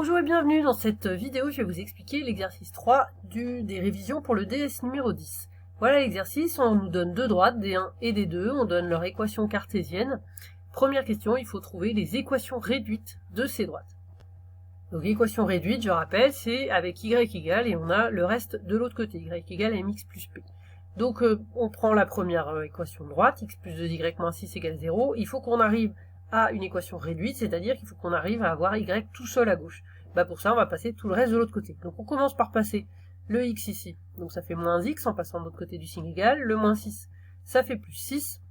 Bonjour et bienvenue dans cette vidéo, je vais vous expliquer l'exercice 3 des révisions pour le DS numéro 10. Voilà l'exercice, on nous donne deux droites, D1 et D2, on donne leur équation cartésienne. Première question, il faut trouver les équations réduites de ces droites. Donc équation réduite, je rappelle, c'est avec y égale et on a le reste de l'autre côté, y égale mx plus p. Donc on prend la première équation de droite, x plus 2y moins 6 égale 0, il faut qu'on arrive à une équation réduite, c'est-à-dire qu'il faut qu'on arrive à avoir y tout seul à gauche. Pour ça, on va passer tout le reste de l'autre côté. Donc on commence par passer le x ici, donc ça fait moins x en passant de l'autre côté du signe égal, le moins 6, ça fait plus 6.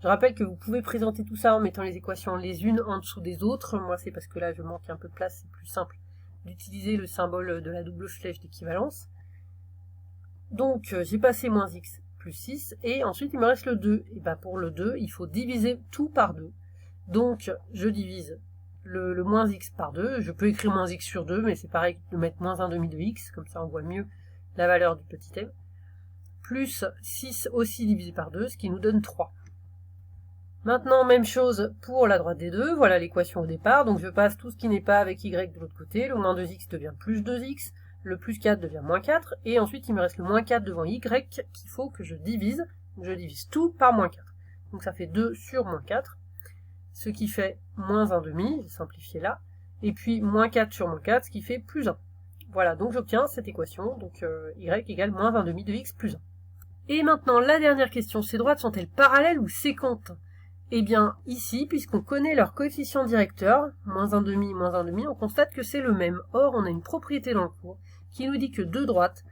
Je rappelle que vous pouvez présenter tout ça en mettant les équations les unes en dessous des autres. Moi, c'est parce que là, je manque un peu de place, c'est plus simple d'utiliser le symbole de la double flèche d'équivalence. Donc, j'ai passé moins x plus 6, et ensuite, il me reste le 2. Et pour le 2, il faut diviser tout par 2. Donc, je divise le moins x par 2. Je peux écrire moins x sur 2, mais c'est pareil de mettre moins 1/2 de x, comme ça on voit mieux la valeur du petit m. Plus 6 aussi divisé par 2, ce qui nous donne 3. Maintenant, même chose pour la droite des deux, voilà l'équation au départ, donc je passe tout ce qui n'est pas avec y de l'autre côté, le moins 2x devient plus 2x, le plus 4 devient moins 4, et ensuite il me reste le moins 4 devant y qu'il faut que je divise tout par moins 4. Donc ça fait 2 sur moins 4, ce qui fait moins 1/2, j'ai simplifié là, et puis moins 4 sur moins 4, ce qui fait plus 1. Voilà, donc j'obtiens cette équation, donc y égale moins 1/2 de x plus 1. Et maintenant, la dernière question, ces droites sont-elles parallèles ou séquentes? Eh bien, ici, puisqu'on connaît leur coefficient directeur, moins 1/2, on constate que c'est le même. Or, on a une propriété dans le cours qui nous dit que deux droites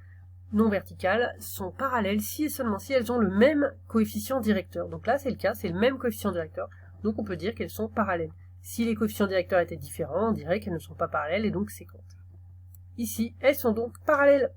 non verticales sont parallèles si et seulement si elles ont le même coefficient directeur. Donc là, c'est le cas, c'est le même coefficient directeur. Donc on peut dire qu'elles sont parallèles. Si les coefficients directeurs étaient différents, on dirait qu'elles ne sont pas parallèles et donc séquentes. Ici, elles sont donc parallèles.